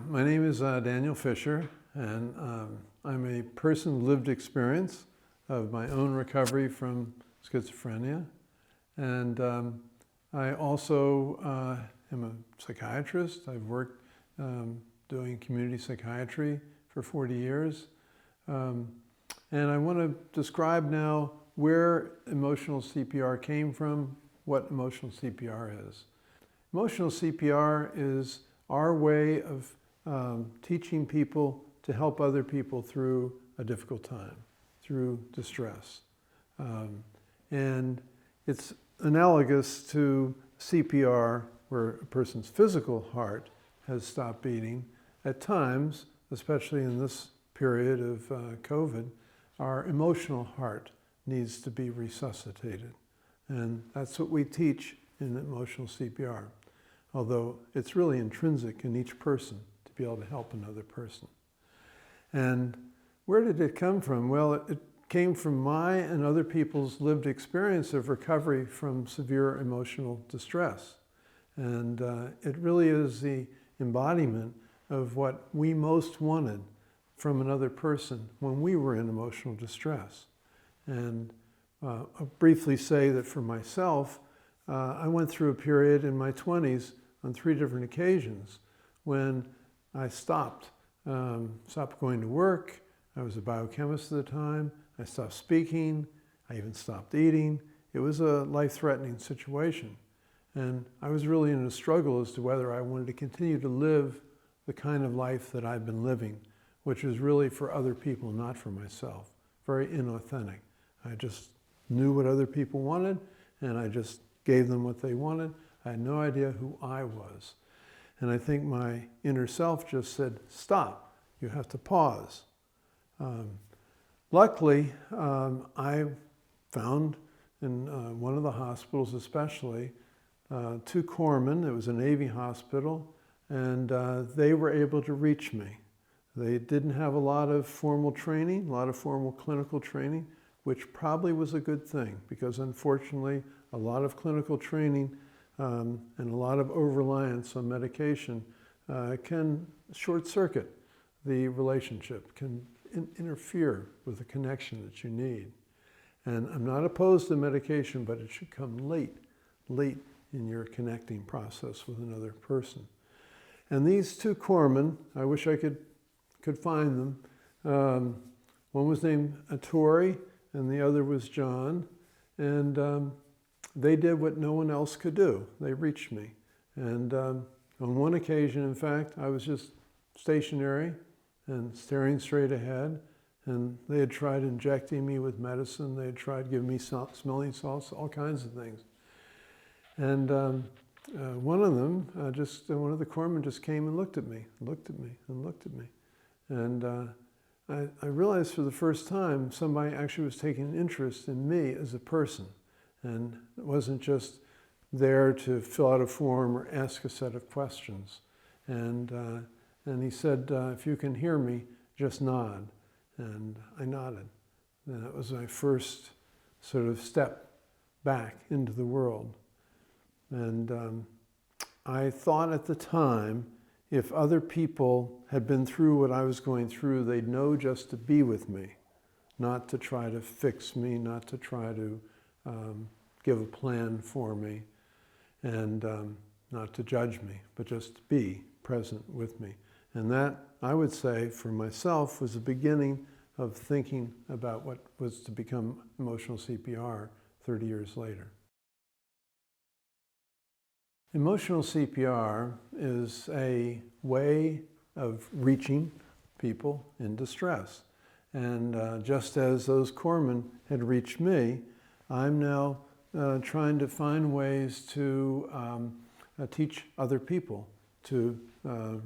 My name is Daniel Fisher, and I'm a person with lived experience of my own recovery from schizophrenia. And I also am a psychiatrist. I've worked doing community psychiatry for 40 years. And I want to describe now where emotional CPR came from, what emotional CPR is. Emotional CPR is our way of teaching people to help other people through a difficult time, through distress. And it's analogous to CPR, where a person's physical heart has stopped beating. At times, especially in this period of COVID, our emotional heart needs to be resuscitated. And that's what we teach in emotional CPR, although it's really intrinsic in each person to be able to help another person. And where did it come from? Well, it came from my and other people's lived experience of recovery from severe emotional distress. And it really is the embodiment of what we most wanted from another person when we were in emotional distress. And I'll briefly say that for myself, I went through a period in my 20s on 3 different occasions when I stopped going to work. I was a biochemist at the time. I stopped speaking. I even stopped eating. It was a life-threatening situation. And I was really in a struggle as to whether I wanted to continue to live the kind of life that I've been living, which was really for other people, not for myself. Very inauthentic. I just knew what other people wanted, and I just gave them what they wanted. I had no idea who I was. And I think my inner self just said, stop, you have to pause. Luckily, I found in one of the hospitals especially, 2 corpsmen. It was a Navy hospital, and they were able to reach me. They didn't have a lot of formal training, a lot of formal clinical training, which probably was a good thing, because unfortunately, a lot of clinical training and a lot of over-reliance on medication can short-circuit the relationship, can interfere with the connection that you need. And I'm not opposed to medication, but it should come late in your connecting process with another person. And these 2 corpsmen, I wish I could find them. One was named Tori, and the other was John. And they did what no one else could do. They reached me. And on one occasion, in fact, I was just stationary and staring straight ahead. And they had tried injecting me with medicine. They had tried giving me smelling salts, all kinds of things. And one of them, one of the corpsmen just came and looked at me, and looked at me, and looked at me. And I realized for the first time somebody actually was taking an interest in me as a person. And it wasn't just there to fill out a form or ask a set of questions. And he said, if you can hear me, just nod. And I nodded. And that was my first sort of step back into the world. And I thought at the time, if other people had been through what I was going through, they'd know just to be with me, not to try to fix me, not to try to give a plan for me, and not to judge me, but just to be present with me. And that, I would say, for myself, was the beginning of thinking about what was to become emotional CPR 30 years later. Emotional CPR is a way of reaching people in distress. And just as those corpsmen had reached me, I'm now trying to find ways to teach other people to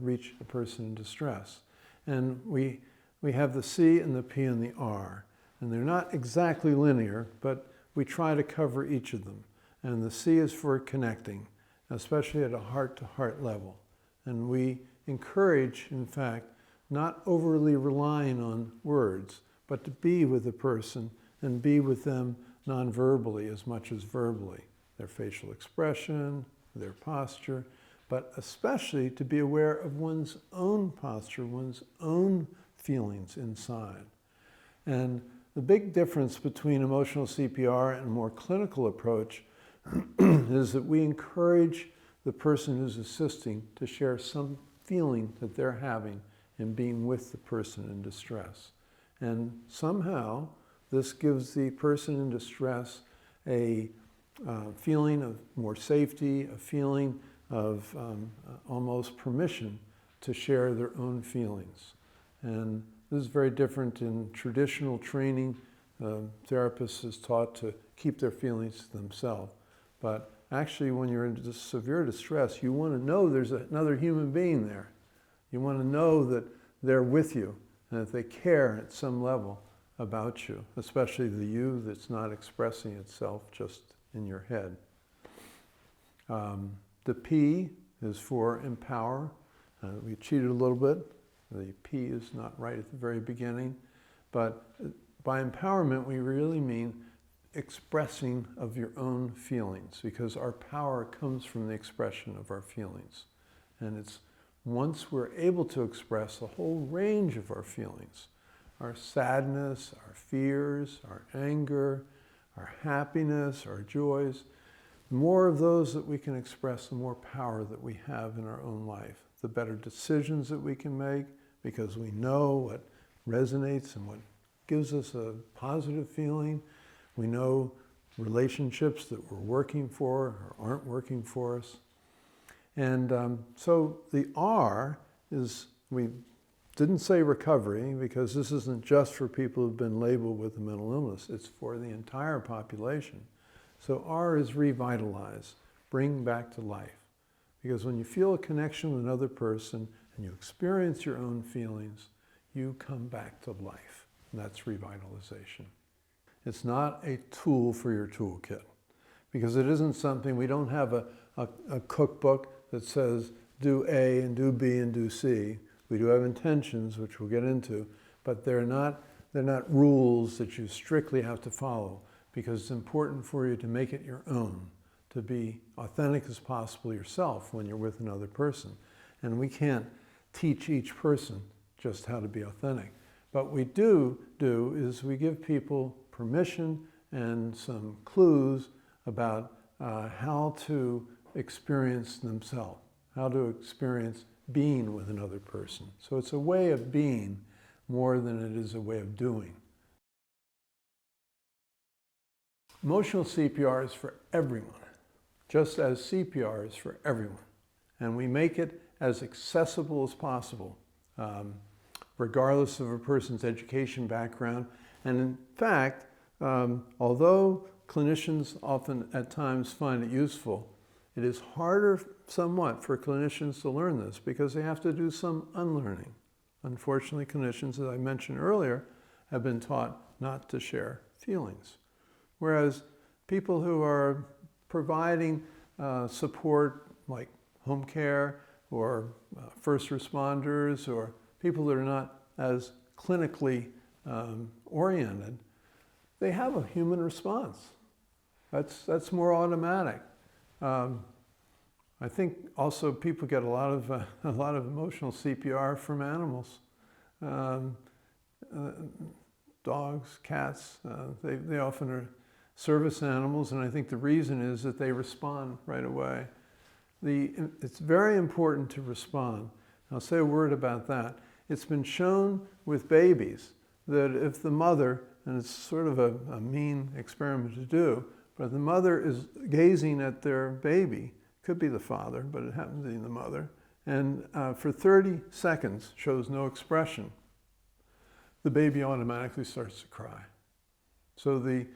reach a person in distress. And we have the C and the P and the R. And they're not exactly linear, but we try to cover each of them. And the C is for connecting, especially at a heart-to-heart level. And we encourage, in fact, not overly relying on words, but to be with the person and be with them non-verbally as much as verbally. Their facial expression, their posture, but especially to be aware of one's own posture, one's own feelings inside. And the big difference between emotional CPR and a more clinical approach is that we encourage the person who's assisting to share some feeling that they're having in being with the person in distress. And somehow this gives the person in distress a feeling of more safety, a feeling of almost permission to share their own feelings. And this is very different in traditional training. Therapists is taught to keep their feelings to themselves. But actually, when you're in severe distress, you want to know there's another human being there. You want to know that they're with you and that they care at some level about you, especially the you that's not expressing itself just in your head. The P is for empower. We cheated a little bit. The P is not right at the very beginning. But by empowerment, we really mean expressing of your own feelings, because our power comes from the expression of our feelings. And it's once we're able to express a whole range of our feelings, our sadness, our fears, our anger, our happiness, our joys, the more of those that we can express, the more power that we have in our own life, the better decisions that we can make, because we know what resonates and what gives us a positive feeling. We know relationships that we're working for or aren't working for us. And so the R is, we didn't say recovery, because this isn't just for people who've been labeled with a mental illness, it's for the entire population. So R is revitalize, bring back to life. Because when you feel a connection with another person and you experience your own feelings, you come back to life. And that's revitalization. It's not a tool for your toolkit, because it isn't something, we don't have a cookbook that says do A and do B and do C. We do have intentions, which we'll get into, but they're not rules that you strictly have to follow, because it's important for you to make it your own, to be authentic as possible yourself when you're with another person. And we can't teach each person just how to be authentic. But we do is we give people permission and some clues about how to experience themselves, how to experience being with another person. So it's a way of being more than it is a way of doing. Emotional CPR is for everyone, just as CPR is for everyone. And we make it as accessible as possible, regardless of a person's education background. And in fact, although clinicians often at times find it useful, it is harder somewhat for clinicians to learn this, because they have to do some unlearning. Unfortunately, clinicians, as I mentioned earlier, have been taught not to share feelings. Whereas people who are providing support, like home care or first responders or people that are not as clinically oriented, they have a human response. That's more automatic. I think also people get a lot of emotional CPR from animals, dogs, cats. They often are service animals, and I think the reason is that they respond right away. It's very important to respond. I'll say a word about that. It's been shown with babies that if the mother, and it's sort of a mean experiment to do, but if the mother is gazing at their baby, could be the father, but it happens to be the mother, and for 30 seconds shows no expression, the baby automatically starts to cry. So the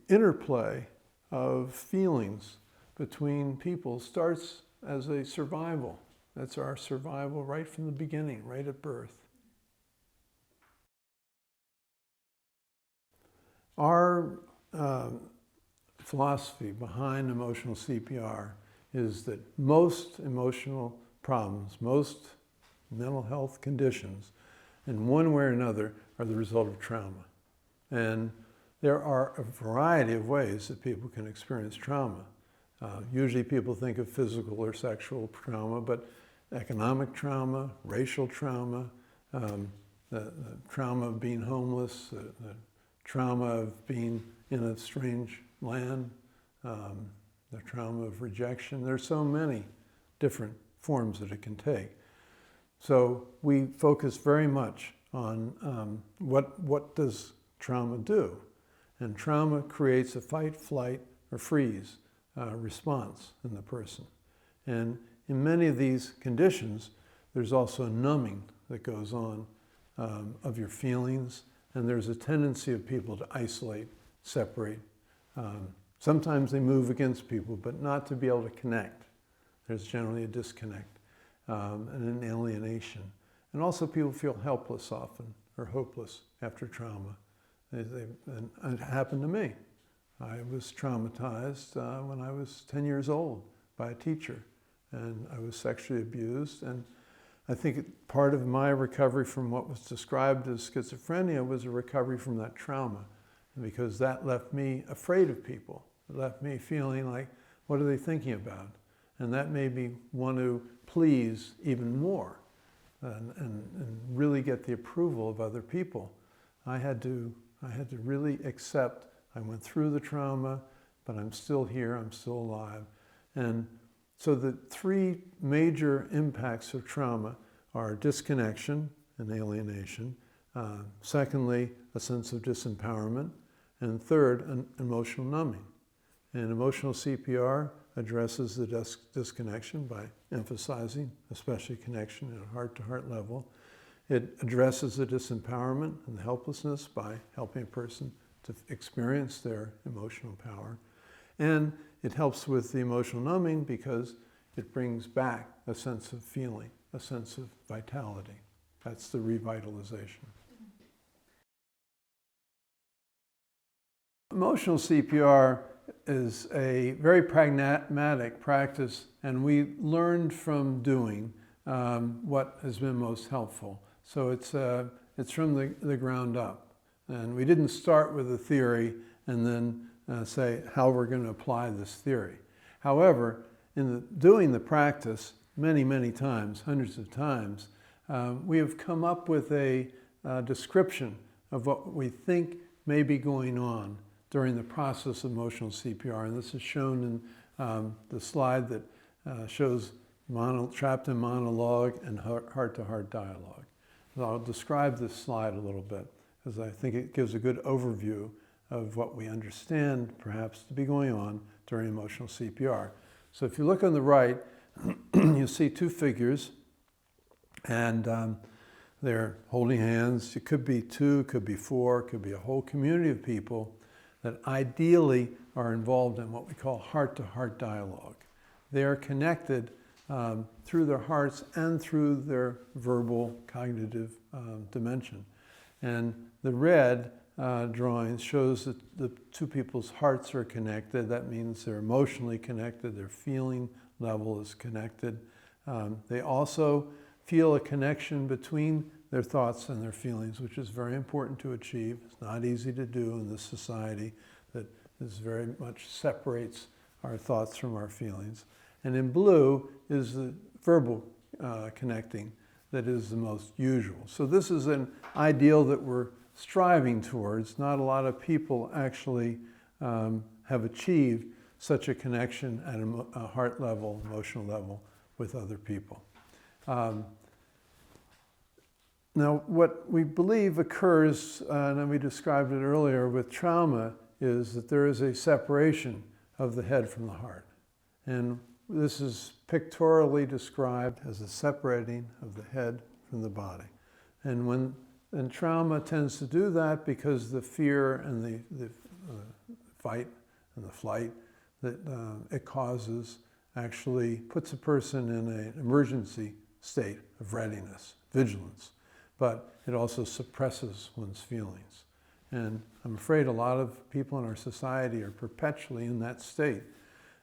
interplay of feelings between people starts as a survival. That's our survival right from the beginning, right at birth. Our philosophy behind emotional CPR is that most emotional problems, most mental health conditions, in one way or another, are the result of trauma. And there are a variety of ways that people can experience trauma. Usually people think of physical or sexual trauma, but economic trauma, racial trauma, the trauma of being homeless, the trauma of being in a strange land, the trauma of rejection. There's so many different forms that it can take. So we focus very much on what does trauma do? And trauma creates a fight, flight, or freeze response in the person. And in many of these conditions, there's also a numbing that goes on of your feelings, and there's a tendency of people to isolate, separate. Sometimes they move against people, but not to be able to connect. There's generally a disconnect and an alienation. And also people feel helpless often, or hopeless after trauma. And it happened to me. I was traumatized when I was 10 years old by a teacher, and I was sexually abused. And I think part of my recovery from what was described as schizophrenia was a recovery from that trauma, because that left me afraid of people. It left me feeling like, what are they thinking about? And that made me want to please even more and really get the approval of other people. I had to really accept I went through the trauma, but I'm still here, I'm still alive. And so the three major impacts of trauma are disconnection and alienation, secondly, a sense of disempowerment, and third, an emotional numbing. And emotional CPR addresses the disconnection by emphasizing, especially connection at a heart-to-heart level. It addresses the disempowerment and the helplessness by helping a person to experience their emotional power. And it helps with the emotional numbing because it brings back a sense of feeling, a sense of vitality. That's the revitalization. Emotional CPR is a very pragmatic practice, and we learned from doing what has been most helpful. So it's from the ground up. And we didn't start with a theory and then say how we're going to apply this theory. However, in doing the practice many, many times, hundreds of times, we have come up with a description of what we think may be going on during the process of emotional CPR. And this is shown in the slide that shows trapped in monologue and heart-to-heart dialogue. So I'll describe this slide a little bit, because I think it gives a good overview of what we understand perhaps to be going on during emotional CPR. So if you look on the right, you'll see two figures, and they're holding hands. It could be two, it could be four, it could be a whole community of people that ideally are involved in what we call heart-to-heart dialogue. They are connected through their hearts and through their verbal cognitive dimension. And the red drawing shows that the two people's hearts are connected. That means they're emotionally connected, their feeling level is connected. They also feel a connection between their thoughts and their feelings, which is very important to achieve. It's not easy to do in this society that is very much separates our thoughts from our feelings. And in blue is the verbal connecting that is the most usual. So this is an ideal that we're striving towards. Not a lot of people actually have achieved such a connection at a heart level, emotional level with other people. Now, what we believe occurs, and we described it earlier with trauma, is that there is a separation of the head from the heart. And this is pictorially described as a separating of the head from the body. And trauma tends to do that because the fear and the fight and the flight that it causes actually puts a person in an emergency state of readiness, vigilance. But it also suppresses one's feelings. And I'm afraid a lot of people in our society are perpetually in that state.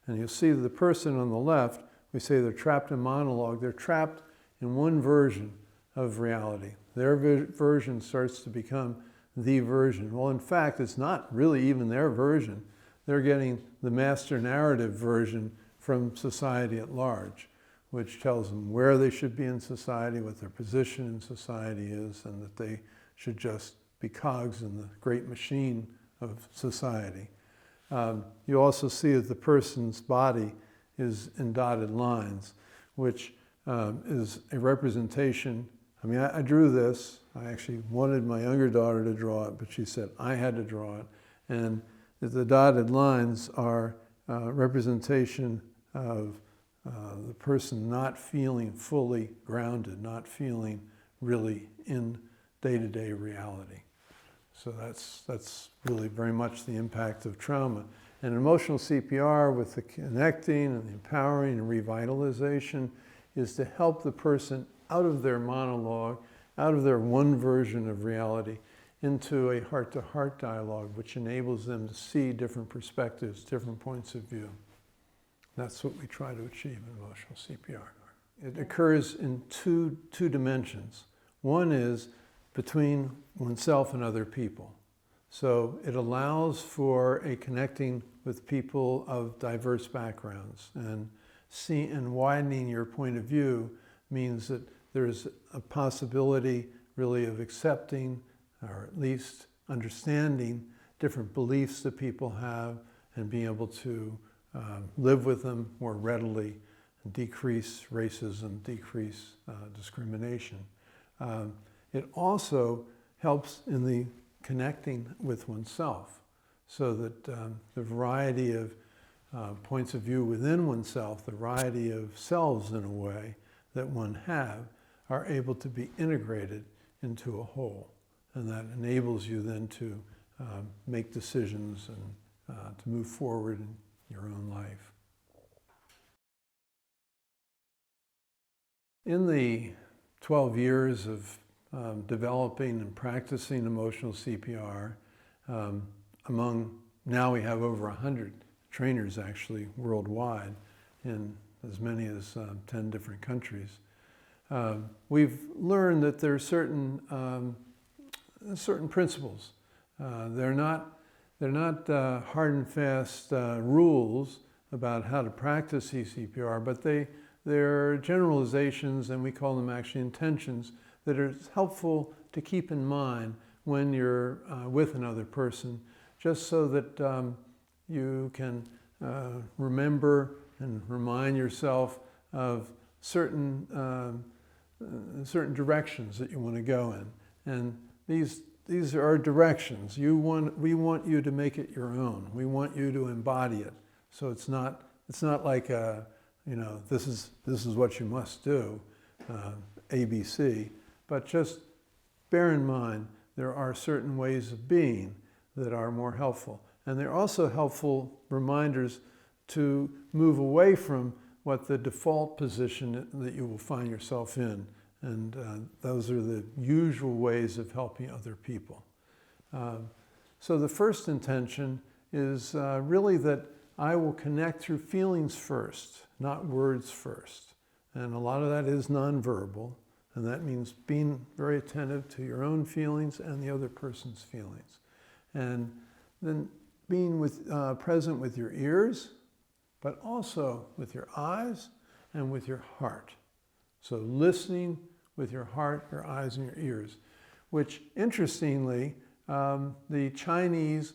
And you'll see the person on the left, we say they're trapped in monologue. They're trapped in one version of reality. Their version starts to become the version. Well, in fact, it's not really even their version. they're getting the master narrative version from society at large, which tells them where they should be in society, what their position in society is, and that they should just be cogs in the great machine of society. You also see that the person's body is in dotted lines, which is a representation. I mean, I drew this. I actually wanted my younger daughter to draw it, but she said I had to draw it. And the dotted lines are representation of the person not feeling fully grounded, not feeling really in day-to-day reality. So that's really very much the impact of trauma. And emotional CPR, with the connecting and the empowering and revitalization, is to help the person out of their monologue, out of their one version of reality, into a heart-to-heart dialogue, which enables them to see different perspectives, different points of view. That's what we try to achieve in emotional CPR. It occurs in two dimensions. One is between oneself and other people. So it allows for a connecting with people of diverse backgrounds, and widening your point of view means that there's a possibility really of accepting, or at least understanding, different beliefs that people have and being able to live with them more readily and decrease racism, decrease discrimination. It also helps in the connecting with oneself, so that the variety of points of view within oneself, the variety of selves in a way that one have, are able to be integrated into a whole. And that enables you then to make decisions and to move forward in your own life. In the 12 years of developing and practicing emotional CPR, now we have over 100 trainers actually worldwide in as many as 10 different countries. We've learned that there are certain principles. They're not hard and fast rules about how to practice eCPR, but they're generalizations, and we call them actually intentions, that are helpful to keep in mind when you're with another person, just so that you can remember and remind yourself of certain directions that you want to go in. And these are directions. We want you to make it your own. We want you to embody it. So it's not like this is what you must do, ABC. But just bear in mind there are certain ways of being that are more helpful. And they're also helpful reminders to move away from what the default position that you will find yourself in. And those are the usual ways of helping other people. So the first intention is really that I will connect through feelings first, not words first. And a lot of that is nonverbal. And that means being very attentive to your own feelings and the other person's feelings. And then being present with your ears, but also with your eyes and with your heart. So listening with your heart, your eyes, and your ears, which interestingly, the Chinese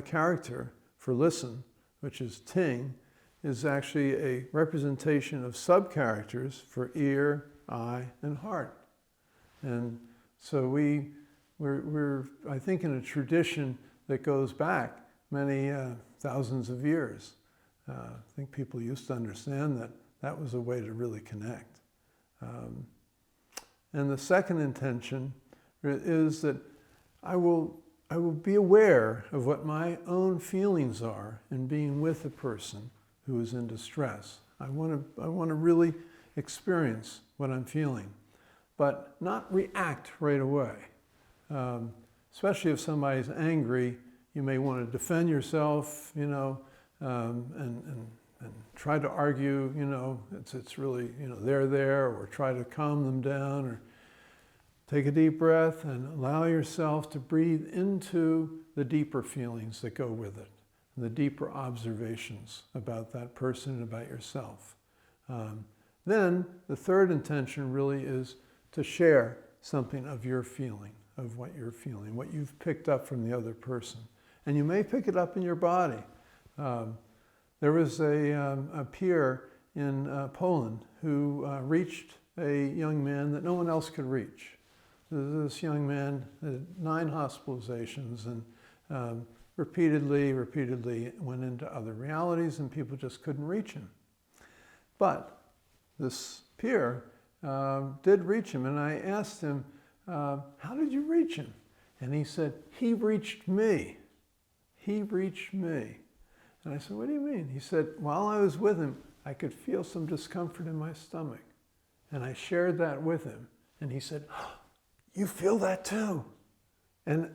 character for listen, which is ting, is actually a representation of sub-characters for ear, eye, and heart. And so we're, I think, in a tradition that goes back many thousands of years. I think people used to understand that that was a way to really connect. And the second intention is that I will be aware of what my own feelings are in being with a person who is in distress. I want to really experience what I'm feeling, but not react right away. Especially if somebody's angry, you may want to defend yourself, and try to argue, it's really, they're there, or try to calm them down. Take a deep breath and allow yourself to breathe into the deeper feelings that go with it, and the deeper observations about that person and about yourself. Then the third intention really is to share something of your feeling, of what you're feeling, what you've picked up from the other person. And you may pick it up in your body. There was a peer in Poland who reached a young man that no one else could reach. This young man had 9 hospitalizations and repeatedly went into other realities, and people just couldn't reach him. But this peer did reach him, and I asked him, how did you reach him? And he said, he reached me. He reached me. And I said, what do you mean? He said, while I was with him, I could feel some discomfort in my stomach. And I shared that with him. And he said, you feel that too? And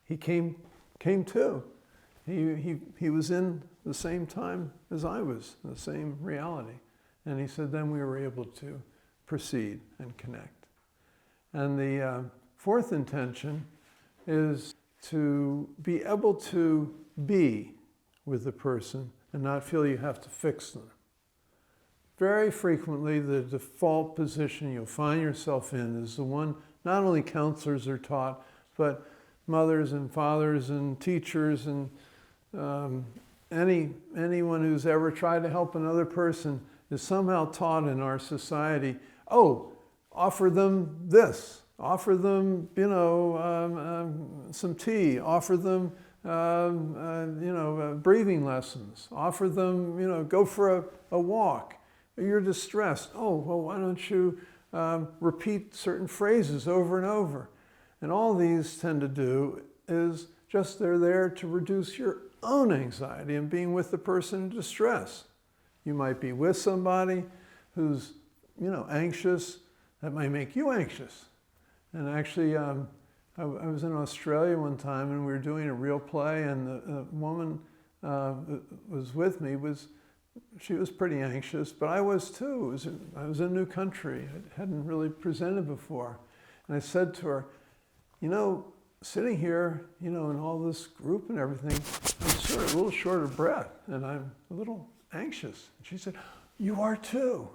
he came to. He was in the same time as I was, the same reality. And he said, then we were able to proceed and connect. And the fourth intention is to be able to be with the person and not feel you have to fix them. Very frequently, the default position you'll find yourself in is the one not only counselors are taught, but mothers and fathers and teachers and anyone who's ever tried to help another person is somehow taught in our society, oh, offer them this, offer them, some tea, offer them, breathing lessons, offer them, go for a walk. You're distressed. Oh, well, why don't you repeat certain phrases over and over? And all these tend to do is just they're there to reduce your own anxiety and being with the person in distress. You might be with somebody who's, anxious. That might make you anxious. And actually, I was in Australia one time and we were doing a real play, and the woman that was with me she was pretty anxious, but I was too. I was in a new country. I hadn't really presented before. And I said to her, sitting here, in all this group and everything, I'm a little short of breath and I'm a little anxious. And she said, you are too.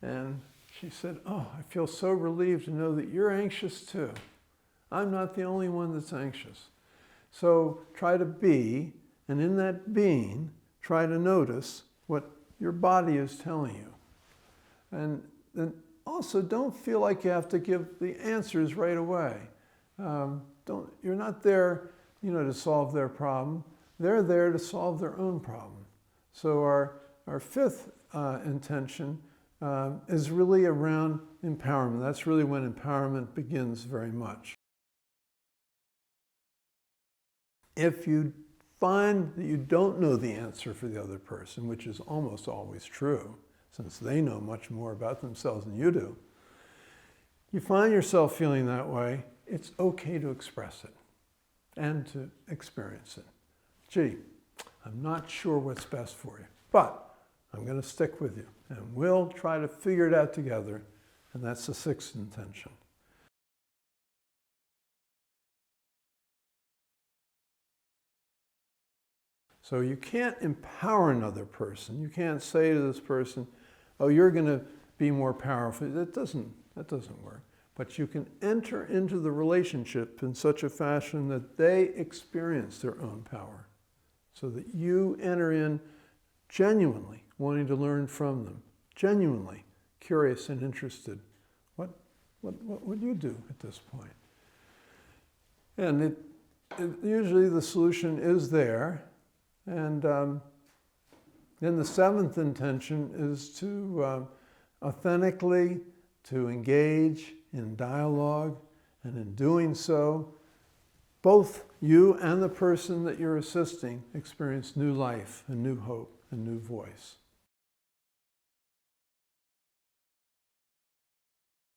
And she said, oh, I feel so relieved to know that you're anxious too. I'm not the only one that's anxious. So try to be, and in that being, try to notice what your body is telling you. And then also don't feel like you have to give the answers right away. You're not there, to solve their problem. They're there to solve their own problem. So our fifth intention is really around empowerment. That's really when empowerment begins very much. If you find that you don't know the answer for the other person, which is almost always true, since they know much more about themselves than you do, you find yourself feeling that way, it's okay to express it and to experience it. Gee, I'm not sure what's best for you, but I'm going to stick with you, and we'll try to figure it out together, and that's the sixth intention. So you can't empower another person. You can't say to this person, oh, you're going to be more powerful. That doesn't work. But you can enter into the relationship in such a fashion that they experience their own power, so that you enter in genuinely wanting to learn from them, genuinely curious and interested. What would you do at this point? And usually the solution is there. And then the seventh intention is to authentically to engage in dialogue, and in doing so, both you and the person that you're assisting experience new life and new hope and new voice.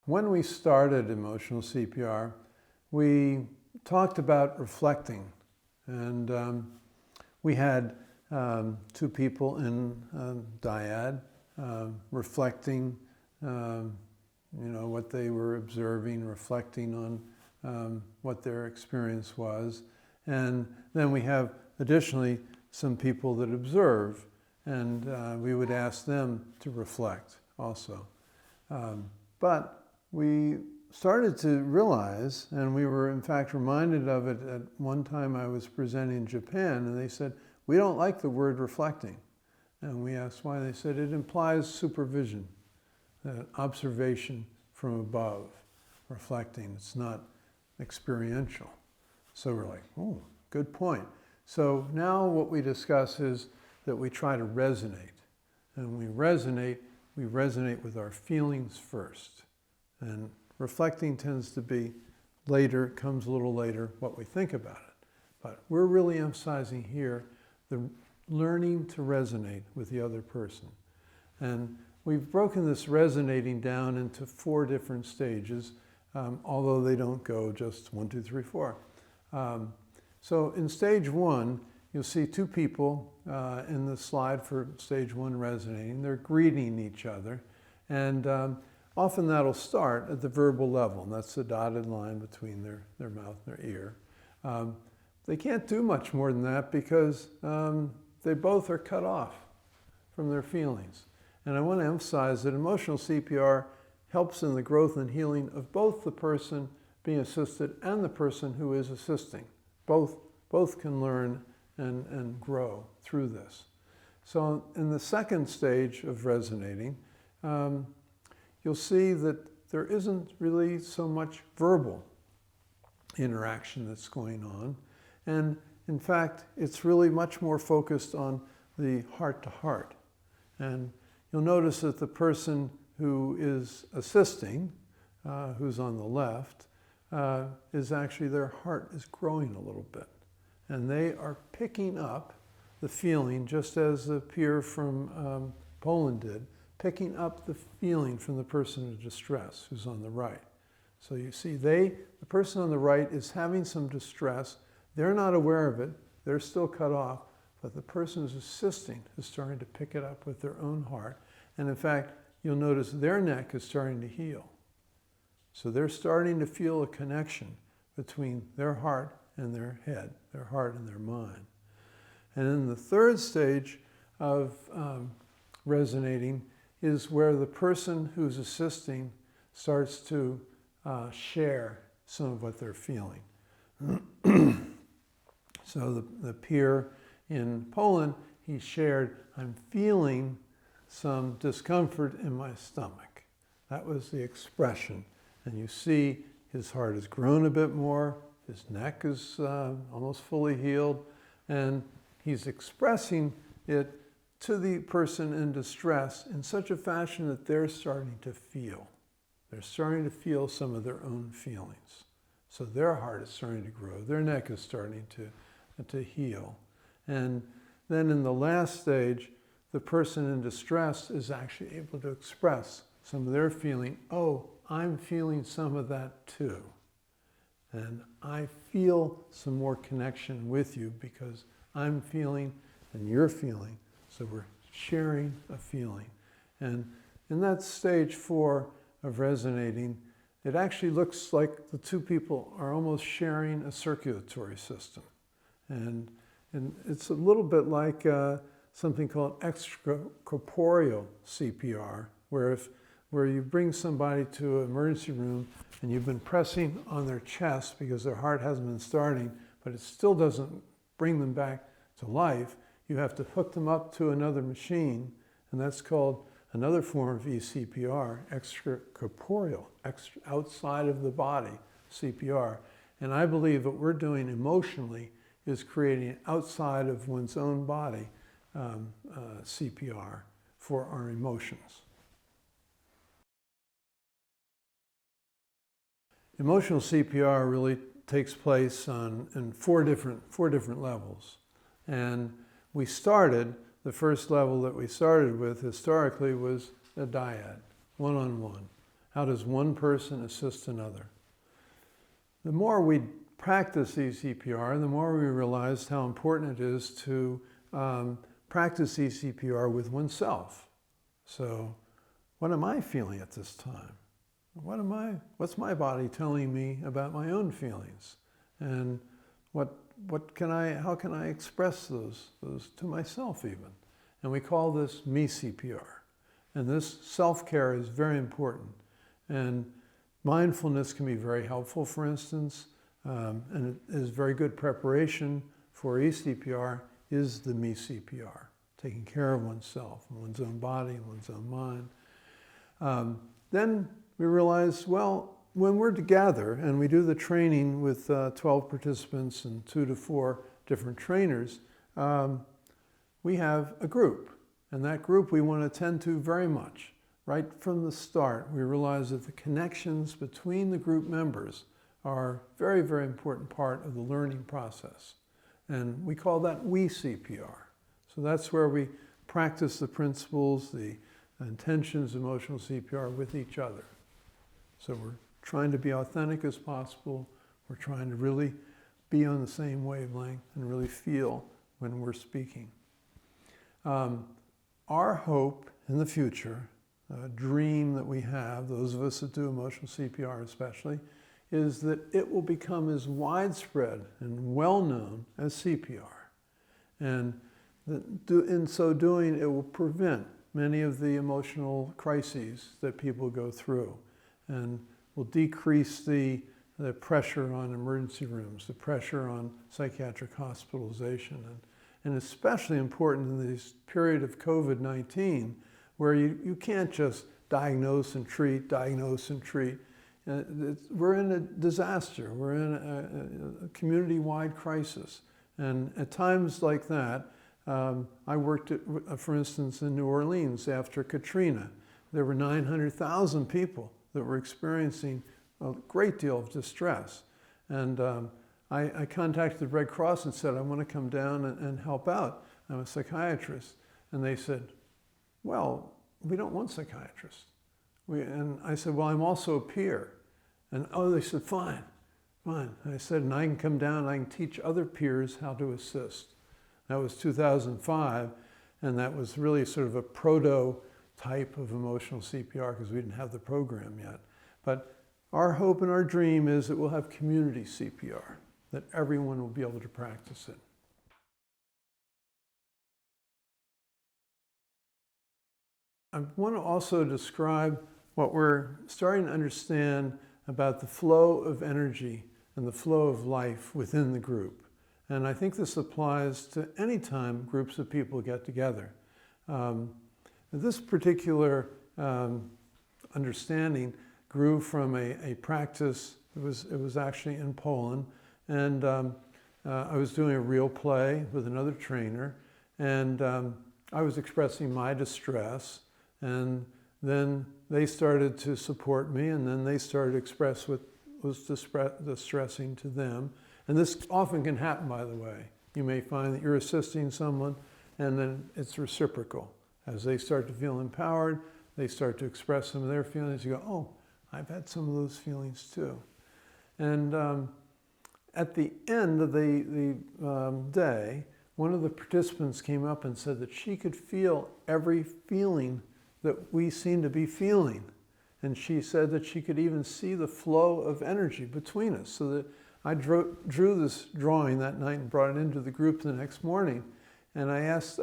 When we started Emotional CPR, we talked about reflecting, and we had 2 people in dyad reflecting what they were observing, reflecting on what their experience was. And then we have additionally some people that observe, and we would ask them to reflect also. But we started to realize, and we were in fact reminded of it at one time I was presenting in Japan, and they said, we don't like the word reflecting. And we asked why. They said it implies supervision, observation from above, reflecting. It's not experiential. So we're like, oh, good point. So now what we discuss is that we try to resonate. And when we resonate with our feelings first. And reflecting tends to be later, comes a little later, what we think about it. But we're really emphasizing here the learning to resonate with the other person. And we've broken this resonating down into 4 different stages, although they don't go just 1, 2, 3, 4. So in stage 1, you'll see 2 people in the slide for stage 1 resonating. They're greeting each other. And often that'll start at the verbal level, and that's the dotted line between their mouth and their ear. They can't do much more than that because they both are cut off from their feelings. And I want to emphasize that emotional CPR helps in the growth and healing of both the person being assisted and the person who is assisting. Both can learn and grow through this. So in the second stage of resonating, you'll see that there isn't really so much verbal interaction that's going on. And in fact, it's really much more focused on the heart-to-heart. And you'll notice that the person who is assisting, who's on the left, is actually their heart is growing a little bit. And they are picking up the feeling, just as the peer from Poland did, picking up the feeling from the person in distress who's on the right. So you see, the person on the right is having some distress. They're not aware of it. They're still cut off. But the person who's assisting is starting to pick it up with their own heart. And in fact, you'll notice their neck is starting to heal. So they're starting to feel a connection between their heart and their head, their heart and their mind. And then the third stage of resonating is where the person who's assisting starts to share some of what they're feeling. So the peer in Poland, he shared, I'm feeling some discomfort in my stomach. That was the expression. And you see his heart has grown a bit more, his neck is almost fully healed, and he's expressing it to the person in distress in such a fashion that they're starting to feel. They're starting to feel some of their own feelings. So their heart is starting to grow, their neck is starting to heal. And then in the last stage, the person in distress is actually able to express some of their feeling. Oh, I'm feeling some of that too. And I feel some more connection with you because I'm feeling and you're feeling. So we're sharing a feeling. And in that stage 4 of resonating, it actually looks like the 2 people are almost sharing a circulatory system. And it's a little bit like something called extracorporeal CPR, where you bring somebody to an emergency room and you've been pressing on their chest because their heart hasn't been starting, but it still doesn't bring them back to life. You have to hook them up to another machine, and that's called another form of eCPR, extracorporeal, outside of the body CPR. And I believe what we're doing emotionally is creating outside of one's own body CPR for our emotions. Emotional CPR really takes place in four different levels. And the first level that we started with historically was a dyad, one-on-one. How does one person assist another? The more we practice eCPR, the more we realized how important it is to practice eCPR with oneself. So, what am I feeling at this time? what's my body telling me about my own feelings? And how can I express those to myself even? And we call this eCPR. And this self-care is very important. And mindfulness can be very helpful, for instance, and it is very good preparation for eCPR is the eCPR, taking care of oneself, and one's own body, and one's own mind. Then we realize, well, when we're together and we do the training with 12 participants and 2 to 4 different trainers, we have a group. And that group we want to tend to very much. Right from the start, we realize that the connections between the group members are a very, very important part of the learning process. And we call that eCPR. So that's where we practice the principles, the intentions, emotional CPR with each other. So we're trying to be authentic as possible. We're trying to really be on the same wavelength and really feel when we're speaking. Our hope in the future, a dream that we have, those of us that do emotional CPR especially, is that it will become as widespread and well-known as CPR. And in so doing, it will prevent many of the emotional crises that people go through and will decrease the pressure on emergency rooms, the pressure on psychiatric hospitalization. And especially important in this period of COVID-19, where you can't just diagnose and treat. We're in a disaster. We're in a community-wide crisis. And at times like that, I worked, for instance, in New Orleans after Katrina. There were 900,000 people that were experiencing a great deal of distress. And I contacted the Red Cross and said, I want to come down and help out. I'm a psychiatrist. And they said, well, we don't want psychiatrists. And I said, well, I'm also a peer. And oh, they said, fine. And I said, and I can come down and I can teach other peers how to assist. That was 2005, and that was really sort of a prototype of emotional CPR because we didn't have the program yet. But our hope and our dream is that we'll have community CPR, that everyone will be able to practice it. I want to also describe what we're starting to understand about the flow of energy and the flow of life within the group. And I think this applies to any time groups of people get together. This particular understanding grew from a practice. It was actually in Poland, and I was doing a real play with another trainer, and I was expressing my distress, and then they started to support me, and then they started to express what was distressing to them. And this often can happen, by the way. You may find that you're assisting someone, and then it's reciprocal. As they start to feel empowered, they start to express some of their feelings. You go, oh, I've had some of those feelings too. And at the end of the day, one of the participants came up and said that she could feel every feeling that we seem to be feeling. And she said that she could even see the flow of energy between us. So that I drew this drawing that night and brought it into the group the next morning. And I asked,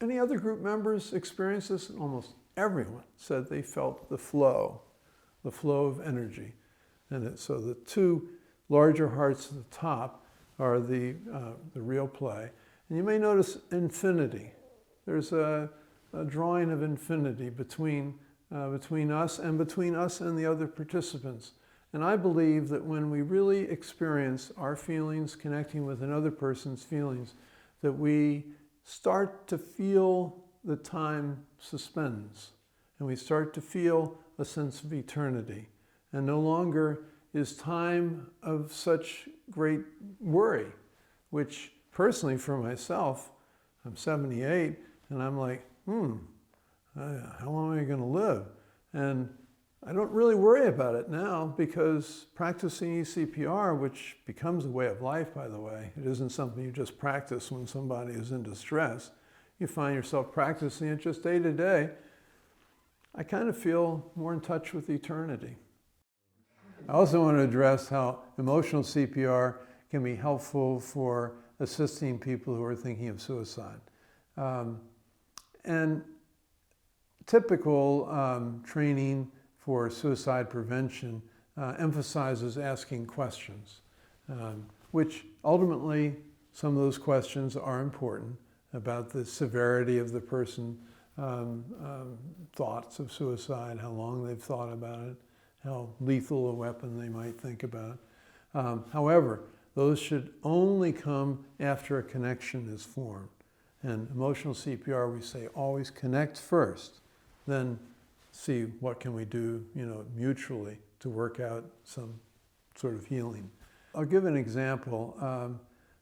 any other group members experience this? And almost everyone said they felt the flow of energy. And so the two larger hearts at the top are the real play. And you may notice infinity. There's a drawing of infinity between us and the other participants. And I believe that when we really experience our feelings connecting with another person's feelings, that we start to feel the time suspends, and we start to feel a sense of eternity. And no longer is time of such great worry, which personally for myself, I'm 78, and I'm like, how long am I going to live? And I don't really worry about it now because practicing eCPR, which becomes a way of life, by the way, it isn't something you just practice when somebody is in distress. You find yourself practicing it just day to day. I kind of feel more in touch with eternity. I also want to address how emotional CPR can be helpful for assisting people who are thinking of suicide. And typical training for suicide prevention emphasizes asking questions, which ultimately some of those questions are important about the severity of the person's thoughts of suicide, how long they've thought about it, how lethal a weapon they might think about. However, those should only come after a connection is formed. And emotional CPR, we say always connect first, then see what can we do, mutually to work out some sort of healing. I'll give an example.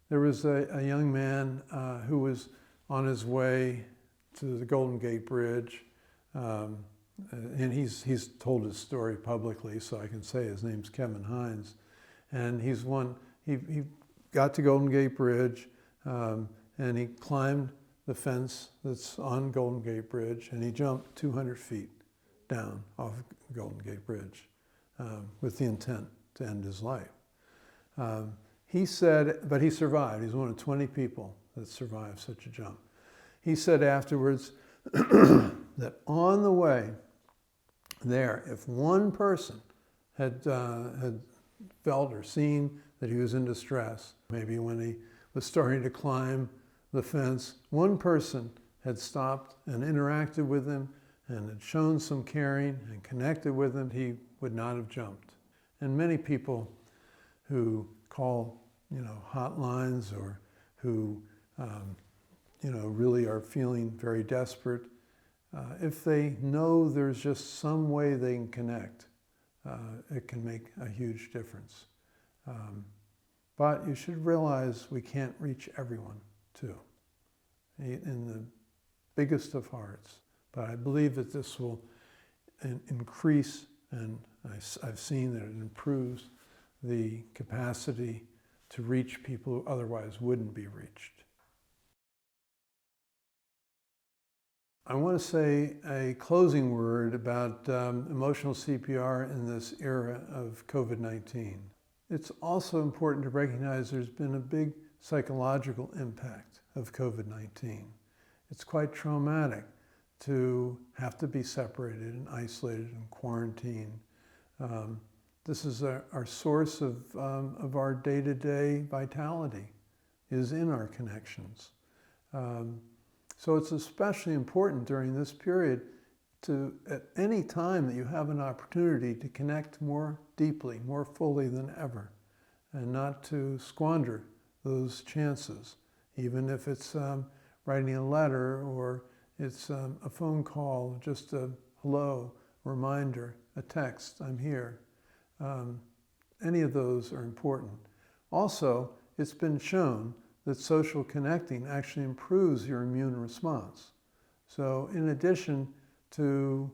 There was a young man who was on his way to the Golden Gate Bridge, and he's told his story publicly, so I can say his name's Kevin Hines. And he got to Golden Gate Bridge, and he climbed the fence that's on Golden Gate Bridge, and he jumped 200 feet down off Golden Gate Bridge with the intent to end his life. He said, but he survived. He's one of 20 people that survived such a jump. He said afterwards that on the way there, if one person had felt or seen that he was in distress, maybe when he was starting to climb the fence, one person had stopped and interacted with him and had shown some caring and connected with him, he would not have jumped. And many people who call, hotlines or who, really are feeling very desperate, if they know there's just some way they can connect, it can make a huge difference. But you should realize we can't reach everyone, too, in the biggest of hearts. But I believe that this will increase, and I've seen that it improves the capacity to reach people who otherwise wouldn't be reached. I want to say a closing word about emotional CPR in this era of COVID-19. It's also important to recognize there's been a big psychological impact of COVID-19. It's quite traumatic to have to be separated and isolated and quarantined. This is our source of our day-to-day vitality, is in our connections. So it's especially important during this period to, at any time that you have an opportunity, to connect more deeply, more fully than ever, and not to squander those chances, even if it's writing a letter or it's a phone call, just a hello, reminder, a text, I'm here. Any of those are important. Also, it's been shown that social connecting actually improves your immune response. So in addition to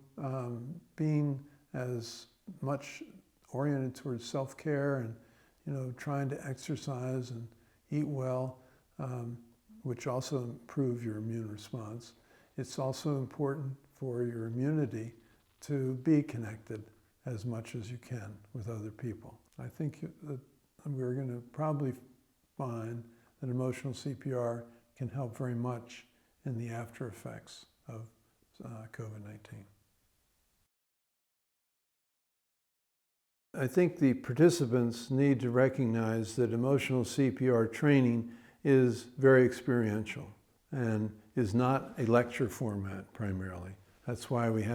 being as much oriented towards self-care and trying to exercise and eat well, which also improve your immune response, it's also important for your immunity to be connected as much as you can with other people. I think that we're going to probably find that emotional CPR can help very much in the after effects of COVID-19. I think the participants need to recognize that emotional CPR training is very experiential and is not a lecture format primarily. That's why we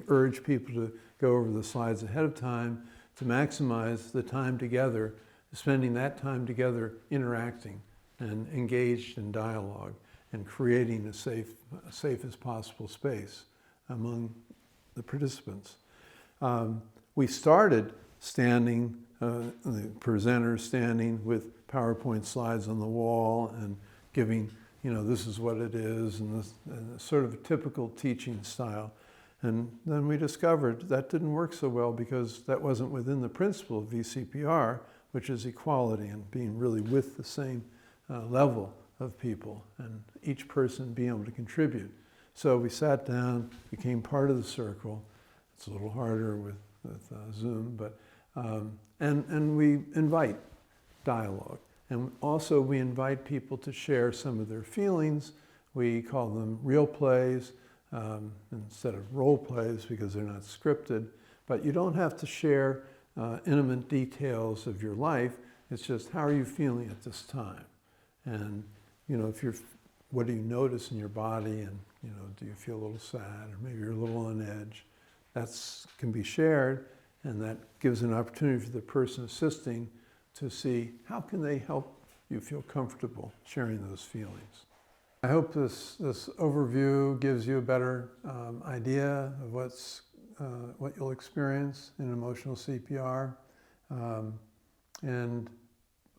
urge people to go over the slides ahead of time to maximize the time together, spending that time together interacting and engaged in dialogue and creating a safe as possible space among the participants. We started standing, the presenters standing with PowerPoint slides on the wall and giving, this is what it is, and sort of a typical teaching style. And then we discovered that didn't work so well because that wasn't within the principle of eCPR, which is equality and being really with the same level of people and each person being able to contribute. So we sat down, became part of the circle. It's a little harder with Zoom, but And we invite dialogue. And also we invite people to share some of their feelings. We call them real plays instead of role plays because they're not scripted. But you don't have to share intimate details of your life. It's just, how are you feeling at this time? And, you know, what do you notice in your body? And, you know, do you feel a little sad, or maybe you're a little on edge? That can be shared, and that gives an opportunity for the person assisting to see how can they help you feel comfortable sharing those feelings. I hope this overview gives you a better idea of what you'll experience in emotional CPR. And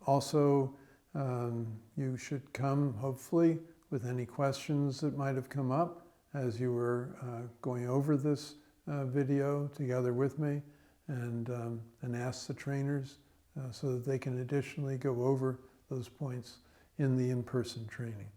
also, you should come, hopefully, with any questions that might have come up as you were going over this video together with me, and ask the trainers so that they can additionally go over those points in the in-person training.